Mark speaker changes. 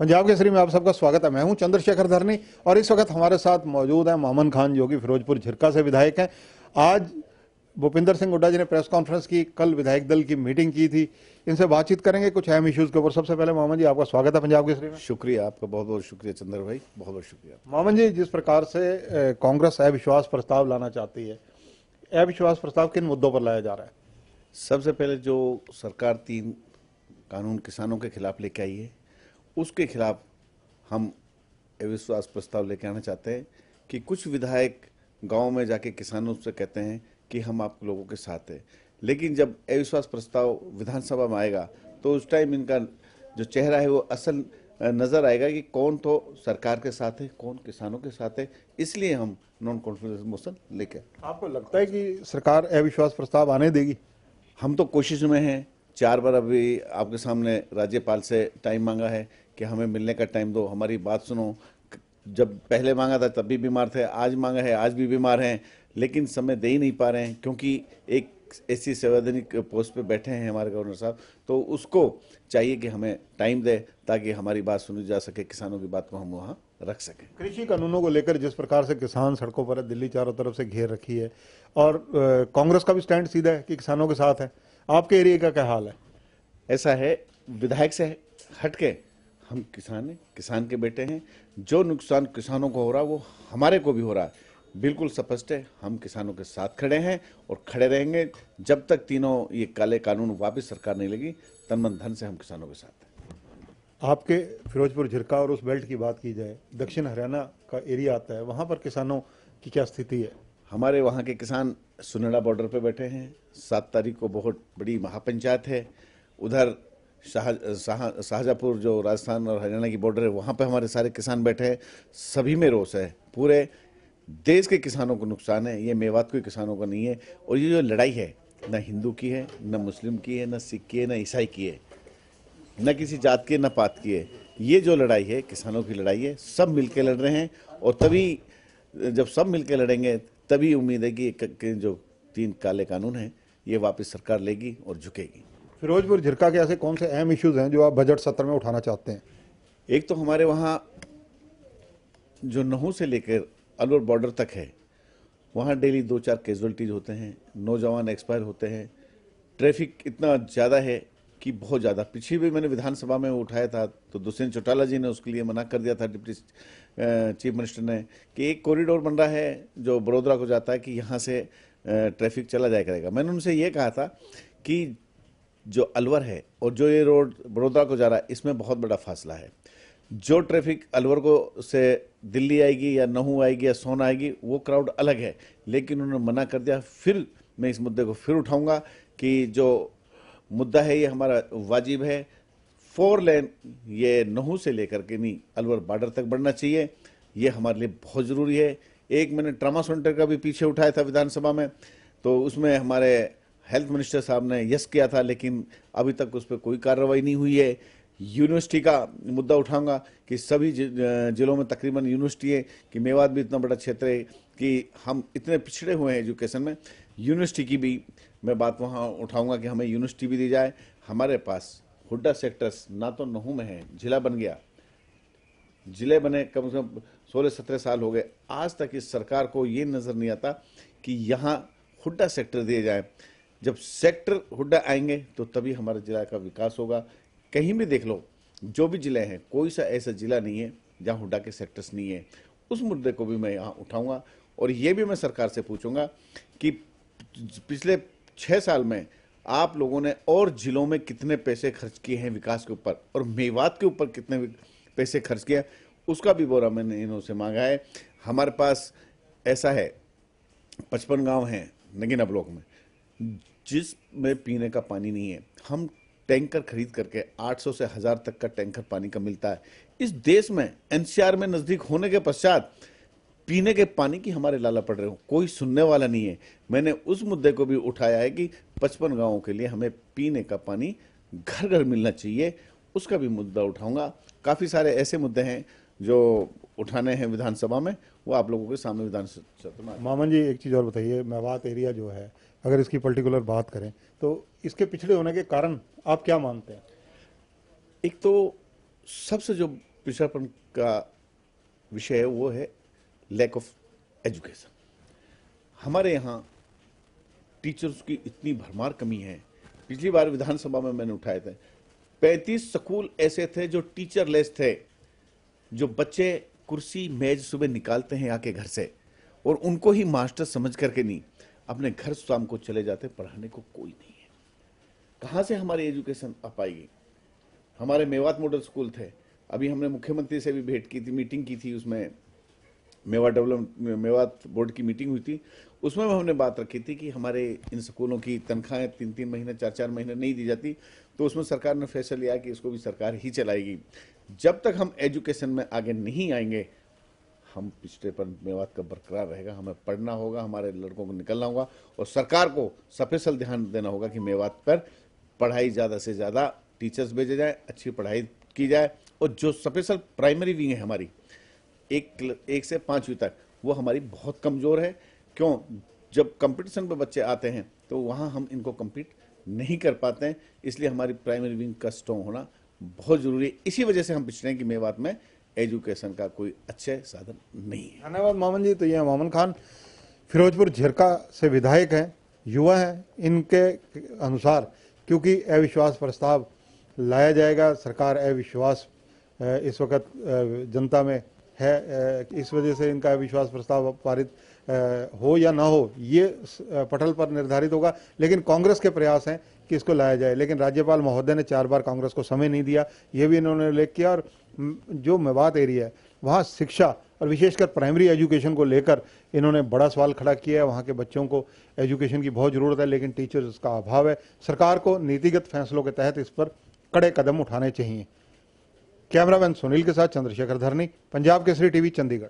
Speaker 1: पंजाब केसरी में आप सबका स्वागत है। मैं हूं चंद्रशेखर धरनी और इस वक्त हमारे साथ मौजूद हैं मोमन खान जो कि फिरोजपुर झिरका से विधायक हैं। आज भूपिंदर सिंह हुड्डा जी ने प्रेस कॉन्फ्रेंस की, कल विधायक दल की मीटिंग की थी। इनसे बातचीत करेंगे कुछ अहम इश्यूज के ऊपर। सबसे पहले मोमन जी आपका स्वागत है पंजाब केसरी में।
Speaker 2: शुक्रिया, आपका बहुत बहुत शुक्रिया चंद्र भाई, बहुत बहुत शुक्रिया।
Speaker 1: मोमन जी, जिस प्रकार से कांग्रेस अविश्वास प्रस्ताव लाना चाहती है, अविश्वास प्रस्ताव किन मुद्दों पर लाया जा रहा है?
Speaker 2: सबसे पहले जो सरकार 3 कानून किसानों के खिलाफ लेके आई है, उसके खिलाफ हम अविश्वास प्रस्ताव लेके आना चाहते हैं कि कुछ विधायक गांव में जाके किसानों से कहते हैं कि हम आप लोगों के साथ हैं, लेकिन जब अविश्वास प्रस्ताव विधानसभा में आएगा तो उस टाइम इनका जो चेहरा है वो असल नजर आएगा कि कौन तो सरकार के साथ है, कौन किसानों के साथ है। इसलिए हम नॉन कॉन्फिडेंस मोशन लेके।
Speaker 1: आपको लगता है कि सरकार अविश्वास प्रस्ताव आने देगी?
Speaker 2: हम तो कोशिश में हैं। 4 बार अभी आपके सामने राज्यपाल से टाइम मांगा है कि हमें मिलने का टाइम दो, हमारी बात सुनो। जब पहले मांगा था तब भी बीमार थे, आज मांगा है आज भी बीमार हैं, लेकिन समय दे ही नहीं पा रहे हैं क्योंकि एक ऐसी संवैधानिक पोस्ट पे बैठे हैं हमारे गवर्नर साहब, तो उसको चाहिए कि हमें टाइम दे ताकि हमारी बात सुनी जा सके, किसानों की बात को हम वहाँ रख सकें।
Speaker 1: कृषि कानूनों को लेकर जिस प्रकार से किसान सड़कों पर है, दिल्ली चारों तरफ से घेर रखी है और कांग्रेस का भी स्टैंड सीधा है कि किसानों के साथ है। आपके एरिया का क्या हाल है?
Speaker 2: ऐसा है, विधायक से हटके हम किसान हैं, किसान के बेटे हैं। जो नुकसान किसानों को हो रहा है वो हमारे को भी हो रहा है, बिल्कुल स्पष्ट है। हम किसानों के साथ खड़े हैं और खड़े रहेंगे जब तक तीनों ये काले कानून वापस सरकार नहीं लगी। तन मन धन से हम किसानों के साथ हैं।
Speaker 1: आपके फिरोजपुर झिरका और उस बेल्ट की बात की जाए, दक्षिण हरियाणा का एरिया आता है, वहां पर किसानों की क्या स्थिति है?
Speaker 2: हमारे वहाँ के किसान सुनेड़ा बॉर्डर पे बैठे हैं। 7 तारीख को बहुत बड़ी महापंचायत है। उधर शाहजहाँपुर जो राजस्थान और हरियाणा की बॉर्डर है, वहाँ पे हमारे सारे किसान बैठे हैं। सभी में रोष है, पूरे देश के किसानों को नुकसान है, ये मेवात के किसानों का नहीं है। और ये जो लड़ाई है, न हिंदू की है, न मुस्लिम की है, न सिख की है, न ईसाई की है, न किसी जात की, न पात की है। ये जो लड़ाई है किसानों की लड़ाई है, सब मिलके लड़ रहे हैं। और तभी जब सब मिलके लड़ेंगे तभी उम्मीद है कि जो 3 काले कानून हैं ये वापस सरकार लेगी और झुकेगी।
Speaker 1: फिरोजपुर झिरका के ऐसे कौन से अहम इश्यूज हैं जो आप बजट सत्र में उठाना चाहते हैं?
Speaker 2: एक तो हमारे वहाँ जो नहू से लेकर अलवर बॉर्डर तक है, वहाँ डेली 2-4 कैजुअलिटीज होते हैं, नौजवान एक्सपायर होते हैं। ट्रैफिक इतना ज़्यादा है कि बहुत ज़्यादा। पिछली भी मैंने विधानसभा में उठाया था तो दुष्यंत चौटाला जी ने उसके लिए मना कर दिया था, डिप्टी चीफ मिनिस्टर ने, कि एक कॉरिडोर बन रहा है जो बड़ौदा को जाता है कि यहाँ से ट्रैफिक चला जाया करेगा। मैंने उनसे ये कहा था कि जो अलवर है और जो ये रोड बड़ौदा को जा रहा है, इसमें बहुत बड़ा फासला है। जो ट्रैफिक अलवर को से दिल्ली आएगी या नहू आएगी या सोन आएगी, वो क्राउड अलग है, लेकिन उन्होंने मना कर दिया। फिर मैं इस मुद्दे को फिर उठाऊंगा कि जो मुद्दा है ये हमारा वाजिब है। 4 लेन ये नहू से लेकर के नहीं अलवर बॉर्डर तक बढ़ना चाहिए, ये हमारे लिए बहुत ज़रूरी है। एक मैंने ट्रामा सेंटर का भी पीछे उठाया था विधानसभा में, तो उसमें हमारे हेल्थ मिनिस्टर साहब ने यस किया था, लेकिन अभी तक उस पर कोई कार्रवाई नहीं हुई है। यूनिवर्सिटी का मुद्दा उठाऊंगा कि सभी जिलों में तकरीबन यूनिवर्सिटी है, कि मेवात भी इतना बड़ा क्षेत्र है कि हम इतने पिछड़े हुए हैं एजुकेशन में। यूनिवर्सिटी की भी मैं बात वहाँ उठाऊंगा कि हमें यूनिवर्सिटी भी दी जाए। हमारे पास हुड्डा सेक्टर्स ना तो नहू में है, जिला बन गया, जिले बने कम से कम 16-17 साल हो गए, आज तक इस सरकार को ये नज़र नहीं आता कि यहाँ हुड्डा सेक्टर दिए जाए। जब सेक्टर हुड्डा आएंगे तो तभी हमारे जिला का विकास होगा। कहीं भी देख लो, जो भी जिले हैं, कोई सा ऐसा जिला नहीं है जहाँ हुड्डा के सेक्टर्स नहीं है। उस मुद्दे को भी मैं यहाँ उठाऊंगा और ये भी मैं सरकार से पूछूंगा कि पिछले 6 साल में आप लोगों ने और जिलों में कितने पैसे खर्च किए हैं विकास के ऊपर, और मेवात के ऊपर कितने पैसे खर्च किया, उसका भी ब्यौरा मैंने इन्होंने मांगा है। हमारे पास ऐसा है 55 गांव हैं नगीना ब्लॉक में जिसमें पीने का पानी नहीं है। हम टैंकर खरीद करके 800 से 1000 तक का टैंकर पानी का मिलता है। इस देश में एनसीआर में नजदीक होने के पश्चात पीने के पानी की हमारे लाला पड़ रहे हो, कोई सुनने वाला नहीं है। मैंने उस मुद्दे को भी उठाया है कि 55 गांवों के लिए हमें पीने का पानी घर घर मिलना चाहिए, उसका भी मुद्दा उठाऊंगा। काफ़ी सारे ऐसे मुद्दे हैं जो उठाने हैं विधानसभा में, वो आप लोगों के सामने विधानसभा में।
Speaker 1: मामन जी, एक चीज़ और बताइए, मेवात एरिया जो है, अगर इसकी पर्टिकुलर बात करें तो इसके पिछड़े होने के कारण आप क्या मानते हैं?
Speaker 2: एक तो सबसे जो पिछड़ापन का विषय है वो है लैक ऑफ एजुकेशन। हमारे यहाँ टीचर्स की इतनी भरमार कमी है। पिछली बार विधानसभा में मैंने उठाए थे 35 स्कूल ऐसे थे जो टीचरलेस थे, जो बच्चे कुर्सी मेज सुबह निकालते हैं आके घर से और उनको ही मास्टर समझ करके नहीं अपने घर शाम को चले जाते, पढ़ाने को कोई नहीं है। कहाँ से हमारी एजुकेशन आ पाएगी? हमारे मेवात मॉडल स्कूल थे, अभी हमने मुख्यमंत्री से भी भेंट की थी, मीटिंग की थी, उसमें मेवात बोर्ड की मीटिंग हुई थी, उसमें हमने बात रखी थी कि हमारे इन स्कूलों की तनख्वाहें 3-3 महीने 4-4 महीने नहीं दी जाती, तो उसमें सरकार ने फैसला लिया कि इसको भी सरकार ही चलाएगी। जब तक हम एजुकेशन में आगे नहीं आएंगे हम पिछड़ेपन मेवात का बरकरार रहेगा। हमें पढ़ना होगा, हमारे लड़कों को निकलना होगा और सरकार को स्पेशल ध्यान देना होगा कि मेवात पर पढ़ाई ज़्यादा से ज़्यादा टीचर्स भेजे जाए, अच्छी पढ़ाई की जाए और जो स्पेशल प्राइमरी विंग है हमारी 1 से 5वीं तक, वो हमारी बहुत कमज़ोर है। क्यों? जब कंपटीशन पे बच्चे आते हैं तो वहाँ हम इनको कम्पीट नहीं कर पाते हैं, इसलिए हमारी प्राइमरी विंग का स्ट्रॉन्ग होना बहुत ज़रूरी है। इसी वजह से हम पिछड़े हैं कि मेवात में एजुकेशन का कोई अच्छे साधन नहीं है।
Speaker 1: धन्यवाद मोहम्मद जी। तो ये मोहम्मद खान फिरोजपुर झिरका से विधायक हैं, युवा हैं। इनके अनुसार क्योंकि अविश्वास प्रस्ताव लाया जाएगा, सरकार अविश्वास इस वक्त जनता में है, इस वजह से इनका अविश्वास प्रस्ताव पारित हो या ना हो ये पटल पर निर्धारित होगा। लेकिन कांग्रेस के प्रयास हैं कि इसको लाया जाए, लेकिन राज्यपाल महोदय ने 4 बार कांग्रेस को समय नहीं दिया, ये भी इन्होंने उल्लेख किया। और जो मेवात एरिया है वहाँ शिक्षा और विशेषकर प्राइमरी एजुकेशन को लेकर इन्होंने बड़ा सवाल खड़ा किया है। वहाँ के बच्चों को एजुकेशन की बहुत ज़रूरत है, लेकिन टीचर्स का अभाव है। सरकार को नीतिगत फैसलों के तहत इस पर कड़े कदम उठाने चाहिए। कैमरामैन सुनील के साथ चंद्रशेखर धरनी, पंजाब केसरी टीवी, चंडीगढ़।